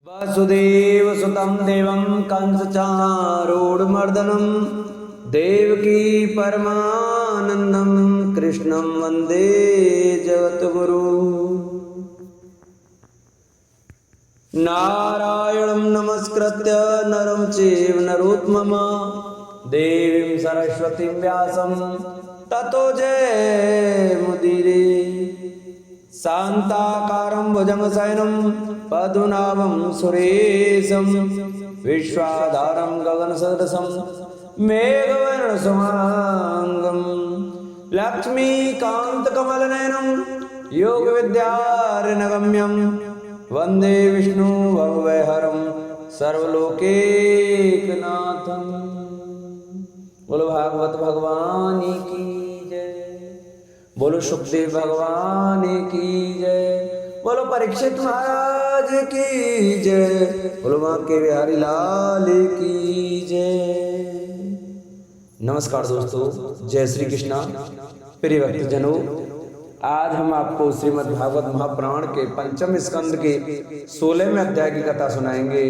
वसुदेवसुतं देवं कंसचारूढमर्दनं देवकी परमानन्दं कृष्णं वन्दे जगद्गुरु। नारायणं नमस्कृत्य नरं चैव नरोत्तमं देवीं सरस्वतीं व्यासं ततो जयमुदीरये। शान्ताकारं भुजगशयनं पद्मनाभं सुरेशं विश्वाधारं गगनसदृशं मेघवर्णसमाङ्गं लक्ष्मीकान्तकमलनयनं योगविद्यार्णगम्यं वन्दे विष्णु भवभयहरं सर्वलोकैकनाथं। बोलो भागवत भगवान की जय, बोलो सुखदेव भगवान की जय, बोलो परीक्षित महाराज की जय, बोलो बांके बिहारी लाल की जय। नमस्कार दोस्तों, जय श्री कृष्णा। प्रिय भक्तजनों, आज हम आपको श्रीमद् भागवत महापुराण के पंचम स्कंद के 16वें अध्याय की कथा सुनाएंगे,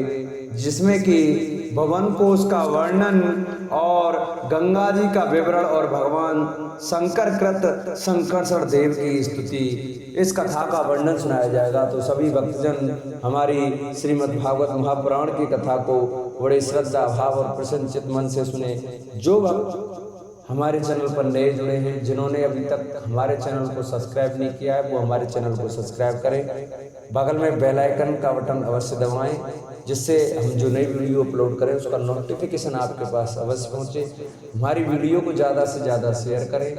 जिसमें कि भवन कोश का वर्णन और गंगा जी का विवरण और भगवान शंकर कृत संकर्षण देव की स्तुति, इस कथा का वर्णन सुनाया जाएगा। तो सभी भक्तजन हमारी श्रीमद् भागवत महापुराण की कथा को बड़े श्रद्धा भाव और प्रसन्नचित मन से सुने। जो भक्त हमारे चैनल पर नए जुड़े हैं, जिन्होंने अभी तक हमारे चैनल को सब्सक्राइब नहीं किया है, वो हमारे चैनल को सब्सक्राइब करें। बगल में बेल आइकन का बटन अवश्य दबाएं, जिससे हम जो नई वीडियो अपलोड करें उसका नोटिफिकेशन आपके पास अवश्य पहुंचे। हमारी वीडियो को ज़्यादा से ज़्यादा शेयर करें,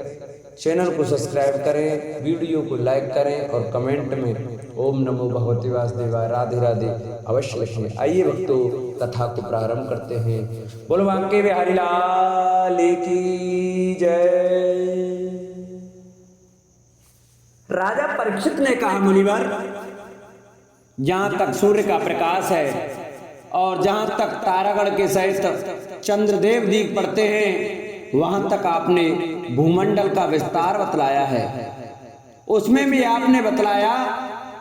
चैनल को सब्सक्राइब करें, वीडियो को लाइक करें और कमेंट में ओम नमो भगवते वासुदेवाय राधे राधे अवश्य लिखें। आइए भक्तों, कथा को प्रारंभ करते हैं। बोलो बांके बिहारी लाल की जय। राजा परीक्षित ने कहा, मुनिवर, जहां तक सूर्य का प्रकाश है और जहां तक तारागण के सहित चंद्रदेव दीप पड़ते हैं, वहां तक आपने भूमंडल का विस्तार बतलाया है। उसमें भी आपने बतलाया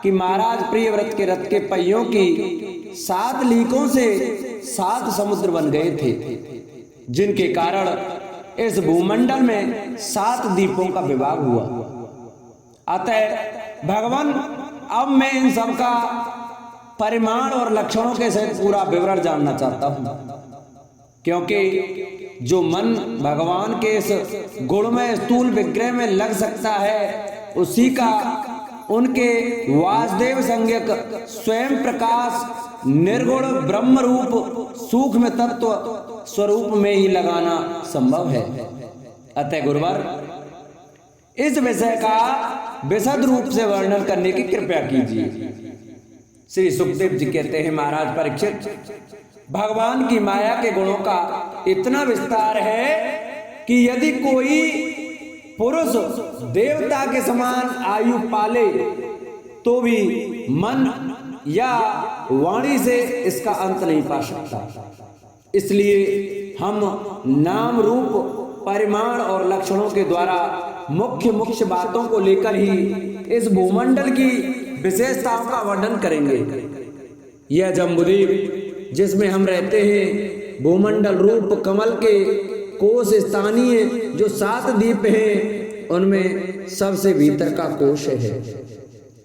कि महाराज प्रियव्रत के रथ के पहियों की 7 लीकों से 7 समुद्र बन गए थे, जिनके कारण इस भूमंडल में 7 द्वीपों का विभाग हुआ। अतः भगवान, अब मैं इन सब का परिमाण और लक्षणों के सहित पूरा विवरण जानना चाहता हूं, क्योंकि जो मन भगवान के इस गुणमय स्थूल विग्रह में लग सकता है, उसी का उनके वासुदेव संज्ञक स्वयं प्रकाश निर्गुण ब्रह्म रूप सूक्ष्म तत्व स्वरूप में ही लगाना संभव है। अतः गुरुवर, इस विषय का विशद रूप से वर्णन करने की कृपया कीजिए। श्री सुखदेव जी कहते हैं, महाराज परीक्षित, भगवान की माया के गुणों का इतना विस्तार है कि यदि कोई पुरुष देवता के समान आयु पाले तो भी मन या वाणी से इसका अंत नहीं पा सकता। इसलिए हम नाम रूप परिमाण और लक्षणों के द्वारा मुख्य बातों को लेकर ही इस भूमंडल की विशेषताओं का वर्णन करेंगे। यह जम्बूद्वीप जिसमें हम रहते हैं, भूमंडल रूप कमल के कोश स्थानीय जो 7 द्वीप हैं, उनमें सबसे भीतर का कोश है।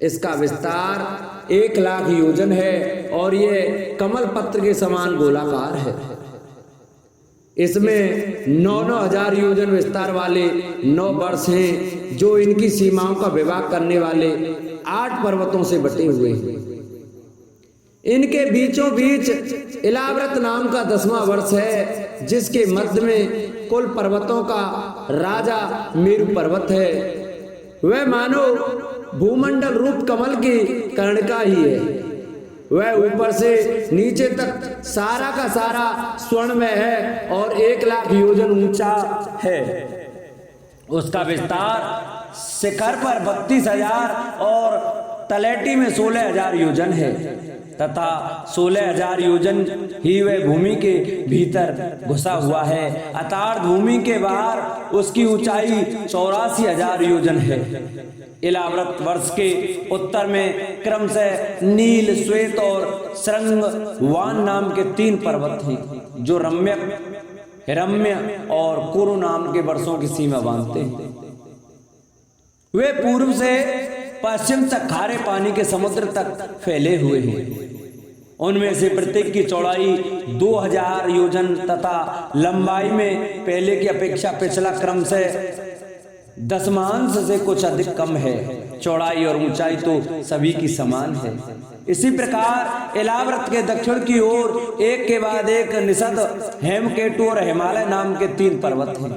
इसका विस्तार 1 लाख योजन है और यह कमल पत्र के समान गोलाकार है। इसमें 9-9 हजार योजन विस्तार वाले 9 वर्ष हैं, जो इनकी सीमाओं का विभाग करने वाले 8 पर्वतों से बटे हुए हैं। इनके बीचों बीच इलाव्रत नाम का 10वां वर्ष है, जिसके मध्य में कुल पर्वतों का राजा मेरु पर्वत है। वह मानो भूमंडल रूप कमल की कर्णिका ही है। वह ऊपर से नीचे तक सारा का सारा स्वर्णमय है और 1 लाख योजन ऊंचा है। उसका विस्तार शिखर पर 32,000 और तलेटी में 16,000 योजन है, तथा 16,000 योजन ही वह भूमि के भीतर घुसा हुआ है। अर्थात भूमि के बाहर उसकी ऊंचाई 84,000 योजन है। इलाव्रत वर्ष के उत्तर में क्रमशः नील, श्वेत और श्रृंगवान नाम के 3 पर्वत हैं जो रम्यक, हिरण्य और कुरु नाम के वर्षों की सीमा बांधते हैं। वे पूर्व से पश्चिम तक खारे पानी के समुद्र तक फैले हुए हैं। उनमें से प्रत्येक की चौड़ाई 2000 योजन तथा लंबाई में पहले की अपेक्षा पिछला क्रम से दशमांश से कुछ अधिक कम है। चौड़ाई और ऊंचाई तो सभी की समान है। इसी प्रकार इलाव्रत के दक्षिण की ओर एक के बाद एक निषद, हेमकेटु और हिमालय नाम के 3 पर्वत हैं।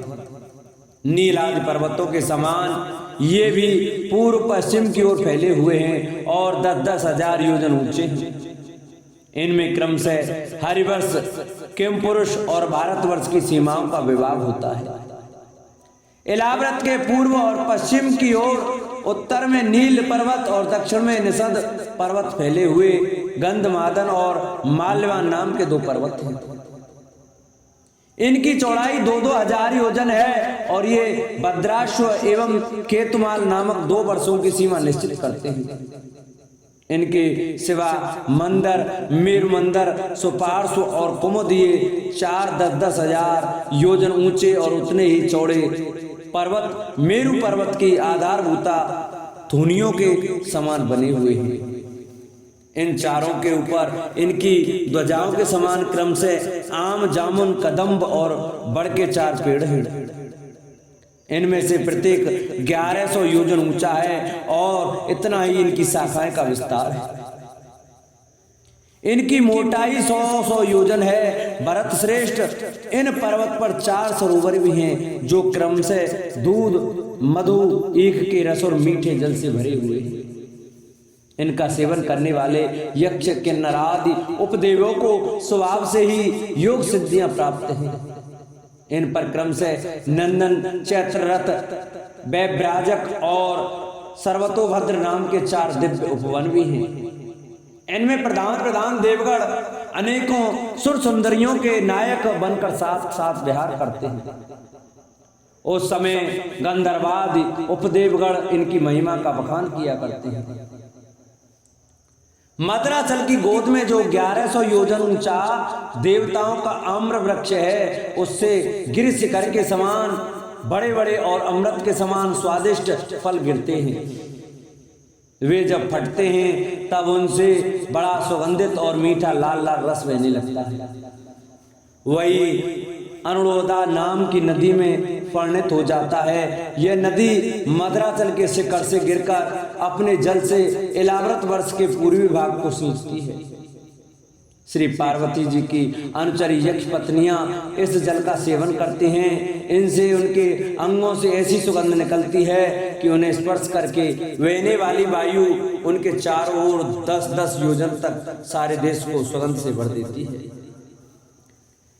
नील आदि पर्वतों के समान ये भी पूर्व पश्चिम की ओर फैले हुए हैं और 10-10 हजार योजन ऊंचे हैं। इनमें क्रमशः हरिवर्ष, किमपुरुष और भारतवर्ष की सीमाओं का विभाग होता है। इलाव्रत के पूर्व और पश्चिम की ओर उत्तर में नील पर्वत और दक्षिण में निषद पर्वत फैले हुए गंधमादन और माल्यवान नाम के 2 पर्वत हैं। इनकी चौड़ाई 2-2 हजार योजन है और ये भद्राश्व एवं केतुमाल नामक 2 वर्षों की सीमा निश्चित करते हैं। इनके सिवा मंदर, मेरु मंदर, सुपार्श्व और कुमुद ये 4-10 हजार योजन ऊंचे और उतने ही चौड़े पर्वत मेरु पर्वत की आधारभूता धुनियों के समान बने हुए हैं। इन चारों के ऊपर इनकी ध्वजाओं के समान क्रम से आम, जामुन, कदम्ब और बड़ के 4 पेड़ हैं। इनमें से प्रत्येक 1100 योजन ऊंचा है और इतना ही इनकी शाखाएं का विस्तार है। इनकी मोटाई 100 योजन है। भरत श्रेष्ठ, इन पर्वत पर 4 सरोवर भी हैं जो क्रम से दूध, मधु, ईख के रस और मीठे जल से भरे हुए हैं। इनका सेवन करने वाले यक्ष, किन्नर आदि उपदेवों को स्वभाव से ही योग सिद्धियां प्राप्त हैं। इन पर क्रम से नंदन, चैत्ररथ, वैभ्राजक और सर्वतोभद्र नाम के 4 दिव्य उपवन भी हैं। इनमें प्रधान देवगण अनेकों सुर सुंदरियों के नायक बनकर साथ साथ विहार करते हैं। उस समय गंधर्वादि उपदेवगण इनकी महिमा का बखान किया करते हैं। मद्राचल की गोद में जो 1100 योजन ऊंचा देवताओं का आम्र वृक्ष है, उससे गिर शिखर के समान बड़े बड़े और अमृत के समान स्वादिष्ट फल गिरते हैं। वे जब फटते हैं तब उनसे बड़ा सुगंधित और मीठा लाल लाल रस बहने लगता है। वही अरुणोदा नाम की नदी में परिणत हो जाता है। यह नदी मद्राचल के शिखर से गिरकर अपने जल से इलाव्रत वर्ष के पूर्वी भाग को सींचती है। श्री पार्वती जी की अनुचरी यक्ष पत्नियां इस जल का सेवन करती हैं। इनसे उनके अंगों से ऐसी सुगंध निकलती है कि उन्हें स्पर्श करके बहने वाली वायु उनके चारों ओर 10-10 योजन तक सारे देश को सुगंध से भर देती है।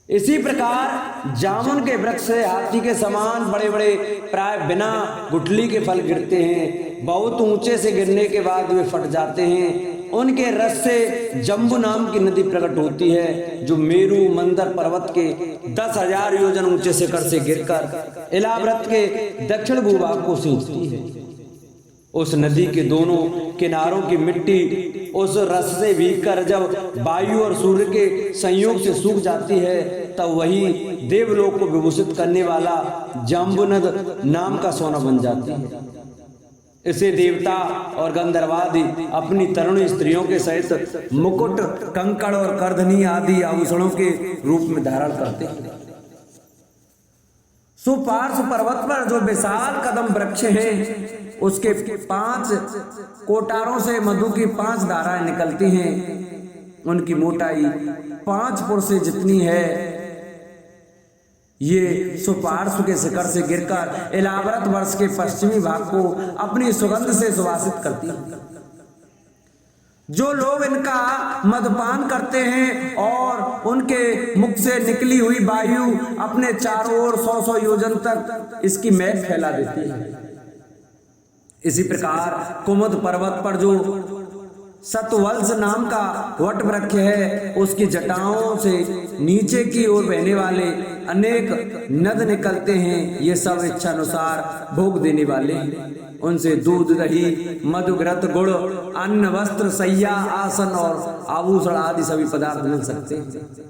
इसी प्रकार जामुन के वृक्ष से हाथी के समान बड़े बड़े प्राय बिना गुठली के फल गिरते हैं। बहुत ऊंचे से गिरने के बाद वे फट जाते हैं। उनके रस से जम्बू नाम की नदी प्रकट होती है जो मेरु मंदर पर्वत के 10,000 योजन ऊंचे शिखर से गिरकर इलाव्रत के दक्षिण भूभाग को सींचती है। उस नदी के दोनों किनारों की मिट्टी उस रस से भीगकर जब वायु और सूर्य के संयोग से सूख जाती है तब वही देवलोक को विभूषित करने वाला जाम्बुनद नाम का सोना बन जाती है। इसे देवता और गंधर्वादि अपनी तरुणी स्त्रियों के सहित मुकुट, कंकड़ और करधनी आदि आभूषणों के रूप में धारण करते हैं। सुपार्श्व पर्वत पर जो विशाल कदम वृक्ष है उसके 5 कोटारों से मधु की 5 धाराएं निकलती हैं। उनकी मोटाई 5 पुर से जितनी है। ये सुपार्श्व के शिखर से गिरकर इलाव्रत वर्ष के पश्चिमी भाग को अपनी सुगंध से सुवासित करती है। जो लोग इनका मदपान करते हैं और उनके मुख से निकली हुई वायु अपने चारों ओर 100 योजन तक इसकी महक फैला देती है। इसी प्रकार कुमुद पर्वत पर जो सतवल्स नाम का वट वृक्ष है उसकी जटाओं से नीचे की ओर बहने वाले अनेक नद निकलते हैं। ये सब इच्छानुसार भोग देने वाले हैं। उनसे दूध दही मधु घृत गुड़ अन्न वस्त्र सैया आसन और आभूषण आदि सभी पदार्थ मिल सकते हैं।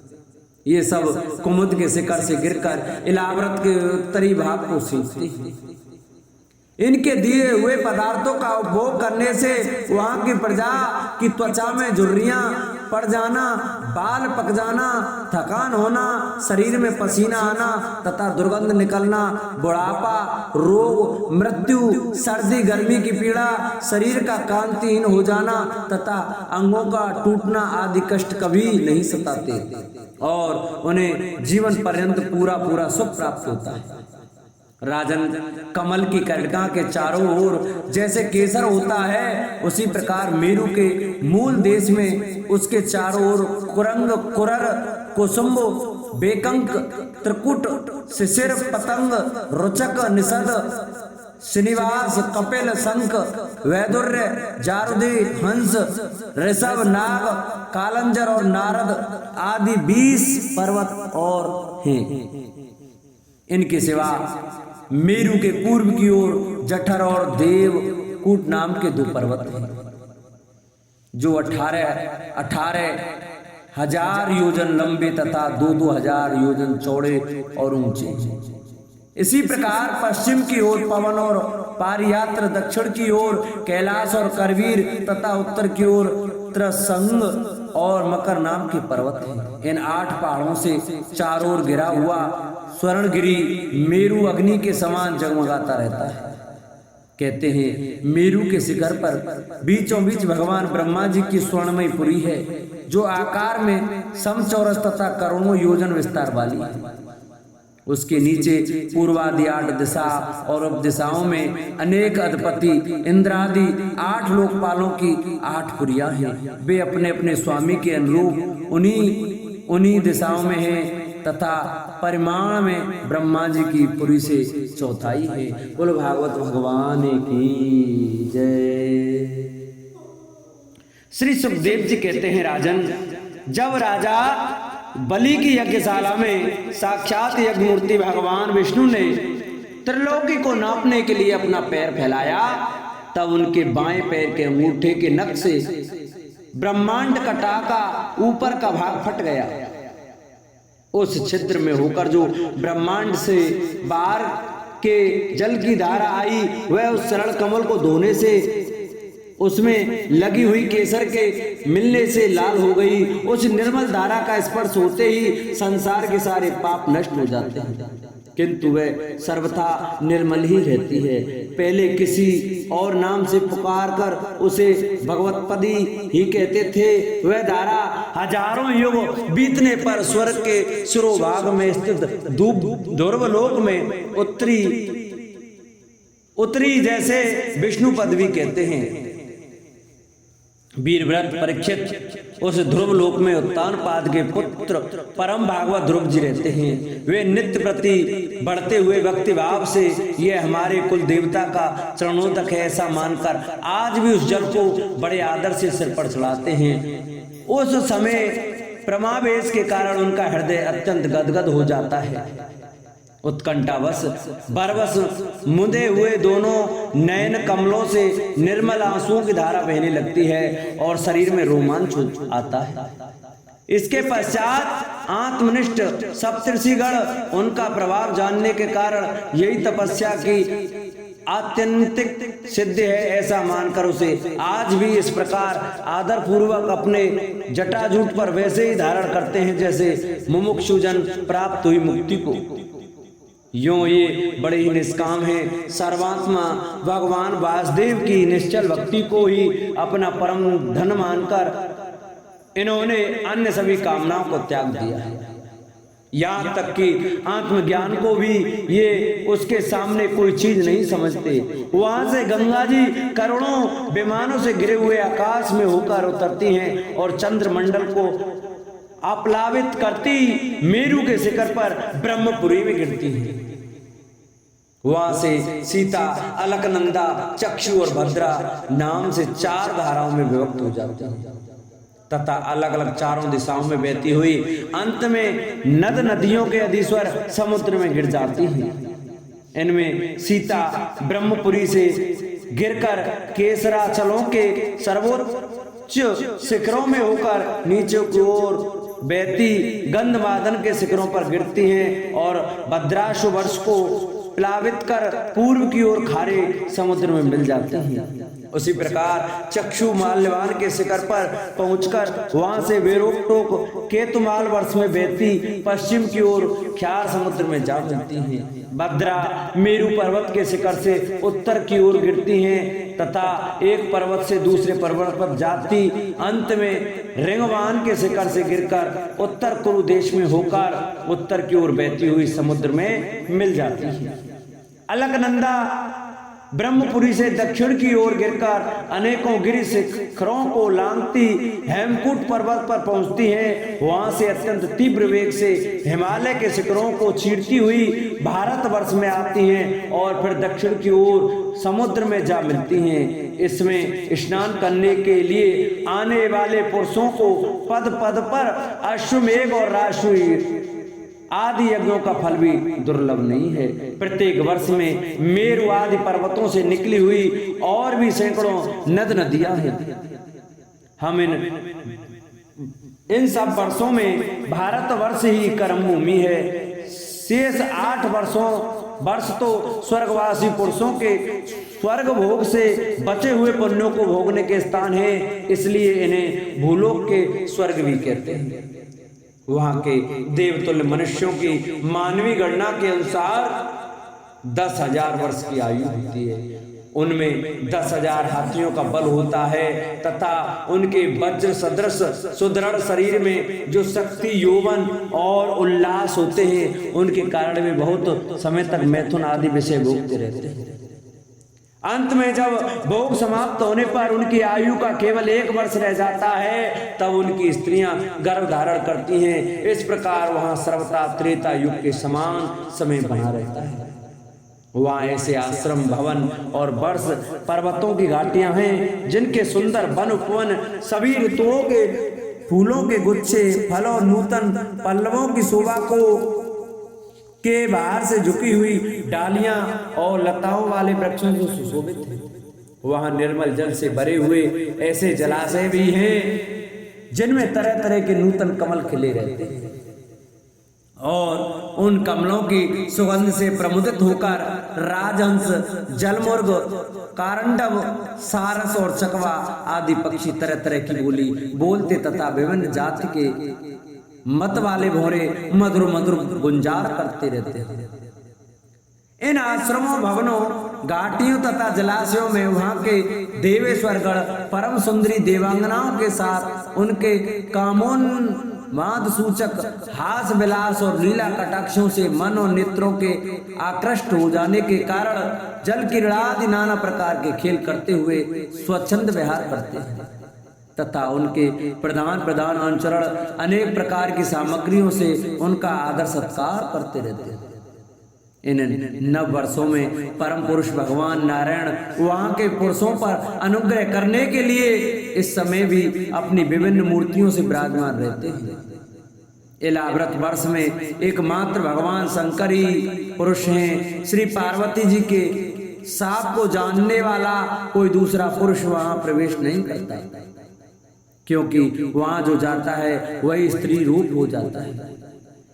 ये सब कुमुद के शिखर से गिरकर इलाव्रत के उत्तरी भाग को सींचते हैं। इनके दिए हुए पदार्थों का उपभोग करने से वहां की प्रजा की त्वचा में झुर्रियां पड़ जाना, बाल पक जाना, थकान होना, शरीर में पसीना आना तथा दुर्गंध निकलना, बुढ़ापा, रोग, मृत्यु, सर्दी गर्मी की पीड़ा, शरीर का कांतिहीन हो जाना तथा अंगों का टूटना आदि कष्ट कभी नहीं सताते और उन्हें जीवन पर्यंत पूरा पूरा सुख प्राप्त होता है। राजन, कमल की कलिका के चारों ओर जैसे केसर होता है, उसी प्रकार मेरु के मूल देश में उसके चारों ओर कुरंग, कुरर, कुसुम्ब, बेकंक, त्रिकुट, शिशिर, पतंग, रुचक, निषद, श्रीनिवास, कपिल, शंख, वैदुर्य, जारुदे, हंस, ऋषभ, नाग, कालंजर और नारद आदि 20 पर्वत और हैं। इनके सिवा मेरु के पूर्व की ओर जठर और देवकूट नाम के 2 पर्वत हैं, जो 18,000 योजन लंबे तथा 2-2 हजार योजन चौड़े और ऊंचे। इसी प्रकार पश्चिम की ओर पवन और पारियात्र, दक्षिण की ओर कैलाश और करवीर तथा उत्तर की ओर त्रसंग और मकर नाम के पर्वत हैं। इन 8 पहाड़ों से चारों ओर घिरा हुआ स्वर्णगिरी मेरु अग्नि के समान जगमगाता रहता है। कहते हैं मेरु के शिखर पर बीचों बीच भगवान ब्रह्मा जी की स्वर्णमयी पुरी है, जो आकार में समचौरस तथा करोड़ों योजन विस्तार वाली है। उसके नीचे पूर्वादि 8 दिशा और उप दिशाओं में अनेक अधिपति इंद्रादि 8 लोकपालों की 8 पुरियां हैं। वे अपने अपने स्वामी के अनुरूप उन्हीं दिशाओं में हैं तथा परिमाण में ब्रह्मा जी की पुरी से चौथाई है। बोलो भागवत भगवान की जय। श्री सुखदेव जी कहते हैं, राजन, जब राजा बलि की यज्ञशाला में साक्षात यज्ञ मूर्ति भगवान विष्णु ने त्रिलोकी को नापने के लिए अपना पैर फैलाया, तब उनके बाएं पैर के अंगूठे के नख से ब्रह्मांड का टाका ऊपर का भाग फट गया। उस छिद्र में होकर जो ब्रह्मांड से बाहर के जल की धारा आई, वह उस सरल कमल को धोने से उसमें लगी हुई केसर के मिलने से लाल हो गई। उस निर्मल धारा का स्पर्श होते ही संसार के सारे पाप नष्ट हो जाते हैं, किंतु वह सर्वथा निर्मल ही रहती है। पहले किसी और नाम से पुकार कर उसे भगवतपदी ही कहते थे। वह धारा हजारों युग बीतने पर स्वर्ग के शिरोभाग में स्थित ध्रुवलोक में उत्तरी जैसे विष्णु पदवी कहते हैं। वीरव्रत परीक्षित उस ध्रुव लोक में उत्तानपाद के पुत्र परम भागवत ध्रुव जी रहते हैं। वे नित्य प्रति बढ़ते हुए भक्ति भाव से ये हमारे कुल देवता का चरणों तक है ऐसा मानकर आज भी उस जल को बड़े आदर से सिर पर चढ़ाते हैं। उस समय प्रमावेश के कारण उनका हृदय अत्यंत गदगद हो जाता है। उत्कंठावश बरवस मुंदे हुए दोनों नयन कमलों से निर्मल आंसुओं की धारा बहने लगती है और शरीर में रोमांच आता है। इसके पश्चात आत्मनिष्ठ सप्तऋषिगण उनका प्रभाव जानने के कारण यही तपस्या की आत्यंतिक सिद्ध है ऐसा मानकर उसे आज भी इस प्रकार आदर पूर्वक अपने जटाजूट पर वैसे ही धारण करते हैं जैसे मुमुक्षुजन प्राप्त हुई मुक्ति को। यूं ये बड़े ही निष्काम हैं। सर्वात्मा भगवान वासुदेव की निश्चल भक्ति को ही अपना परम धन मानकर इन्होंने अन्य सभी कामनाओं को त्याग दिया है। यहाँ तक कि आत्मज्ञान को भी ये उसके सामने कोई चीज नहीं समझते। वहां से गंगा जी करोड़ों विमानों से गिरे हुए आकाश में होकर उतरती हैं और चंद्रमंडल को आप्लावित करती मेरु के शिखर पर ब्रह्मपुरी में गिरती है। वहां से सीता, अलकनंदा, चक्षु और भद्रा नाम से 4 धाराओं में विभक्त हो जाती है तथा अलग अलग चारों दिशाओं में बहती हुई अंत में नद नदियों के अधीश्वर समुद्र में गिर जाती है। इनमें सीता ब्रह्मपुरी से गिरकर केसराचलों के सर्वोच्च शिखरों में होकर नीचे की ओर बहती गंधमादन के शिखरों पर गिरती हैं और भद्राशु वर्ष को प्लावित कर पूर्व की ओर खारे समुद्र में मिल जाती हैं। उसी प्रकार चक्षु माल्यवान के शिखर पर पहुंचकर वहां से वे रोक टोक केतुमाल वर्ष में बहती पश्चिम की ओर ख्यार समुद्र में जा मिलती हैं। भद्रा मेरु पर्वत के शिखर से उत्तर की ओर गिरती हैं तथा एक पर्वत से दूसरे पर्वत पर जाती अंत में रिंगवान के शिखर से गिरकर उत्तर कुरु देश में होकर उत्तर की ओर बहती हुई समुद्र में मिल जाती है। अलकनंदा ब्रह्मपुरी से दक्षिण की ओर गिरकर अनेकों गिरि शिखरों को लांघती हेमकूट पर्वत पर पहुंचती है। वहां से अत्यंत तीव्र वेग से हिमालय के शिखरों को चीरती हुई भारतवर्ष में आती हैं और फिर दक्षिण की ओर समुद्र में जा मिलती हैं। इसमें स्नान करने के लिए आने वाले पुरुषों को पद पद पर अश्वमेघ और राजसूय आदि यज्ञों का फल भी दुर्लभ नहीं है। प्रत्येक वर्ष में मेरु आदि पर्वतों से निकली हुई और भी सैकड़ों नद नदियां हैं। हम इन सब वर्षों में भारतवर्ष ही कर्म भूमि है। शेष 8 वर्ष तो स्वर्गवासी पुरुषों के स्वर्ग भोग से बचे हुए पुण्यों को भोगने के स्थान है, इसलिए इन्हें भूलोक के स्वर्ग भी कहते हैं। वहां के देवतुल्य मनुष्यों की मानवीय गणना के अनुसार 10,000 वर्ष की आयु होती है। उनमें 10,000 हाथियों का बल होता है तथा उनके वज्र सदृश सुदृढ़ शरीर में जो शक्ति, यौवन और उल्लास होते हैं, उनके कारण वे बहुत समय तक मैथुन आदि विषय भोगते रहते हैं। अंत में जब भोग समाप्त होने पर उनकी आयु का केवल 1 वर्ष रह जाता है, तब उनकी स्त्रियां गर्भ धारण करती हैं। इस प्रकार वहां सर्वथा त्रेता युग के समान समय बना रहता है। वहां ऐसे आश्रम, भवन और वर्ष पर्वतों की घाटियां हैं जिनके सुंदर वन उपवन, सभी ऋतुओं के फूलों के गुच्छे, फल और नूतन पल्लवों की शोभा को के बाहर से झुकी हुई डालियां और लताओं वाले वृक्षों से सुशोभित हैं। वहां निर्मल जल से भरे हुए ऐसे जलाशय भी हैं जिनमें तरह तरह के नूतन कमल खिले रहते हैं और उन कमलों की सुगंध से प्रमुदित होकर राजहंस, जलमुर्ग, कारंडव, सारस और चकवा आदि पक्षी तरह तरह की बोली बोलते तथा विभिन्न जाति के मत वाले भौरे मधुर मधुर गुंजार करते रहते हैं। इन आश्रमों, भवनों, घाटियों तथा जलाशयों में वहां के देवेश्वरगण परम सुंदरी देवांगनाओं के साथ उनके कामोन्माद सूचक हास विलास और लीला कटाक्षों से मन और नेत्रों के आकृष्ट हो जाने के कारण जल क्रीड़ादि नाना प्रकार के खेल करते हुए स्वच्छंद विहार करते हैं तथा उनके प्रधान अनुचरण अनेक प्रकार की सामग्रियों से उनका आदर सत्कार करते रहते हैं। इन 9 वर्षों में परम पुरुष भगवान नारायण वहां के पुरुषों पर अनुग्रह करने के लिए इस समय भी अपनी विभिन्न मूर्तियों से विराजमान रहते हैं। इलाव्रत वर्ष में एकमात्र भगवान शंकर ही पुरुष हैं। श्री पार्वती जी के साप को जानने वाला कोई दूसरा पुरुष वहां प्रवेश नहीं करता, क्योंकि वहां जो जाता है वही स्त्री रूप हो जाता है।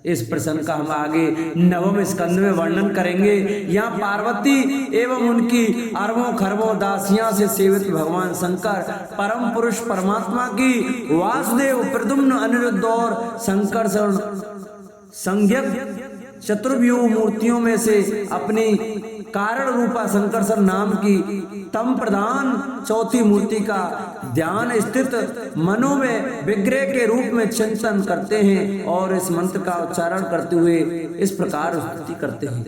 इस प्रसंग का हम आगे 9वें स्कंद में वर्णन करेंगे। यहाँ पार्वती एवं उनकी अरबों खरबों दासियां से सेवित भगवान शंकर परम पुरुष परमात्मा की वासुदेव, प्रद्युम्न, अनिरुद्ध और शंकर संज्ञक चतुर्व्यूह मूर्तियों में से अपनी कारण रूपा शंकरसर नाम की तम प्रधान चौथी मूर्ति का ध्यान स्थित मनो में विग्रह के रूप में चिंतन करते हैं और इस मंत्र का उच्चारण करते हुए इस प्रकार स्तुति करते हैं।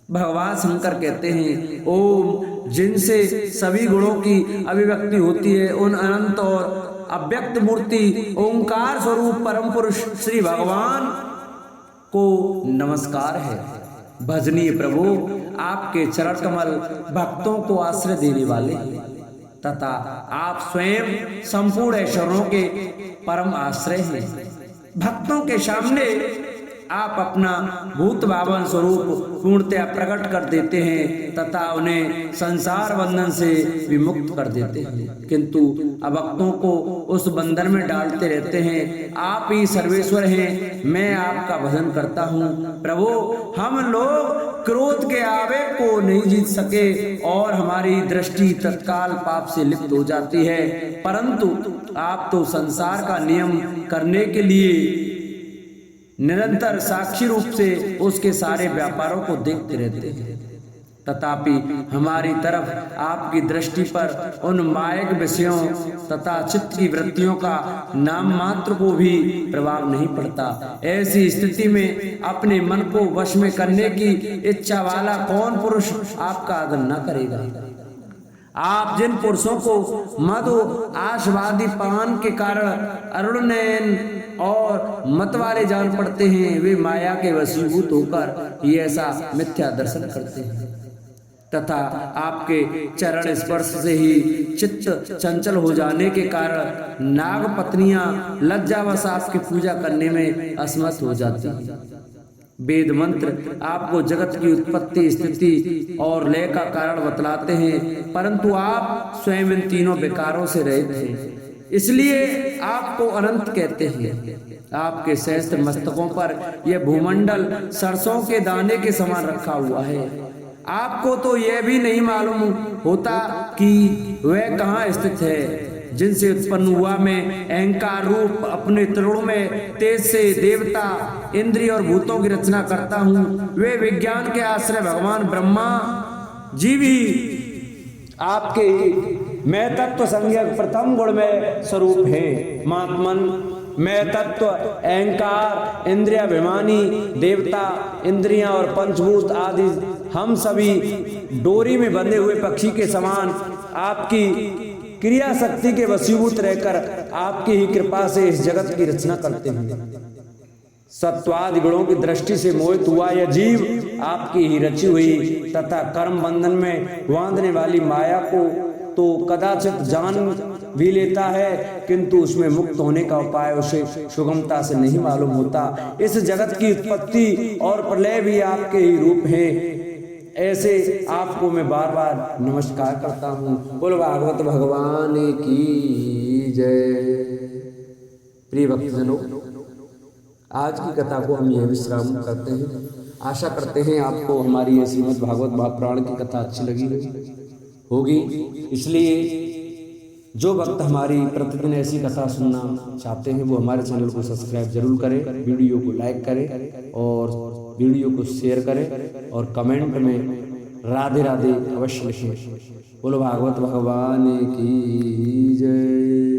भगवान शंकर कहते हैं, ओम, जिनसे सभी गुणों की अभिव्यक्ति होती है, उन अनंत और अव्यक्त मूर्ति ओंकार स्वरूप परम पुरुष श्री भगवान को नमस्कार है। भजनीय प्रभु, आपके चरण कमल भक्तों को आश्रय देने वाले तथा आप स्वयं संपूर्ण ऐश्वर्यों के परम आश्रय हैं। भक्तों के सामने आप अपना भूत भावन स्वरूप पूर्णतया प्रकट कर देते हैं तथा उन्हें संसार बंधन से विमुक्त कर देते हैं, किंतु अभक्तों को उस बंधन में डालते रहते हैं। आप ही सर्वेश्वर हैं, मैं आपका भजन करता हूँ। प्रभु, हम लोग क्रोध के आवेग को नहीं जीत सके और हमारी दृष्टि तत्काल पाप से लिप्त हो जाती है, परंतु आप तो संसार का नियम करने के लिए निरंतर साक्षी रूप से उसके सारे व्यापारों को देखते रहते हैं, तथापि हमारी तरफ आपकी दृष्टि पर उन मायक विषयों तथा चित्त की वृत्तियों का नाम मात्र को भी प्रभाव नहीं पड़ता। ऐसी स्थिति में अपने मन को वश में करने की इच्छा वाला कौन पुरुष आपका आदर न करेगा। आप जिन पुरुषों को मधु आशवादी पान के कारण अरुण नयन और मत वाले जान पड़ते हैं, वे माया के वशीभूत होकर ये ऐसा मिथ्या दर्शन करते हैं तथा आपके चरण स्पर्श से ही चित्त चंचल हो जाने के कारण नाग पत्नियां लज्जावश आपकी पूजा करने में असमर्थ हो जाती हैं। वेद मंत्र आपको जगत की उत्पत्ति, स्थिति और लय का कारण बतलाते हैं, परंतु आप स्वयं इन तीनों विकारों से रहित हैं, इसलिए आपको अनंत कहते हैं। आपके सहस्त्र मस्तकों पर यह भूमंडल सरसों के दाने के समान रखा हुआ है। आपको तो यह भी नहीं मालूम होता कि वह कहाँ स्थित है। जिनसे उत्पन्न हुआ मैं अहंकार रूप अपने तरुण में तेज से देवता, इंद्रिय और भूतों की रचना करता हूँ। वे विज्ञान के आश्रय भगवान ब्रह्मा जी भी आपके मैं तत्व संज्ञक प्रथम गुण में स्वरूप है। महात्मन, मैं तत्व, अहंकार, इंद्रियाभिमानी, देवता, इंद्रियां और पंचभूत आदि हम सभी डोरी में बंधे हुए पक्षी के समान आपकी क्रिया शक्ति के वशीभूत रहकर आपकी ही कृपा से इस जगत की रचना करते हैं। सत्वादि गुणों की दृष्टि से मोहित हुआ यह जीव आपकी ही रची हुई तथा कर्म बंधन में बांधने वाली माया को तो कदाचित जान भी लेता है, किंतु उसमें मुक्त होने का उपाय उसे सुगमता से नहीं मालूम होता। इस जगत की उत्पत्ति और प्रलय भी आपके ही रूप हैं। ऐसे आपको मैं बार बार नमस्कार करता हूँ। बोलो भागवत भगवान की जय। प्रिय भक्तजनों, आज की कथा को हम यह विश्राम करते हैं। आशा करते हैं आपको हमारी ये श्रीमद् भागवत महापुराण की कथा अच्छी लगी होगी। इसलिए जो भक्त हमारी प्रतिदिन ऐसी कथा सुनना चाहते हैं वो हमारे चैनल को सब्सक्राइब जरूर करें, वीडियो को लाइक करें और वीडियो को शेयर करें और कमेंट में राधे राधे अवश्य लिखें। बोलो भागवत भगवान की जय।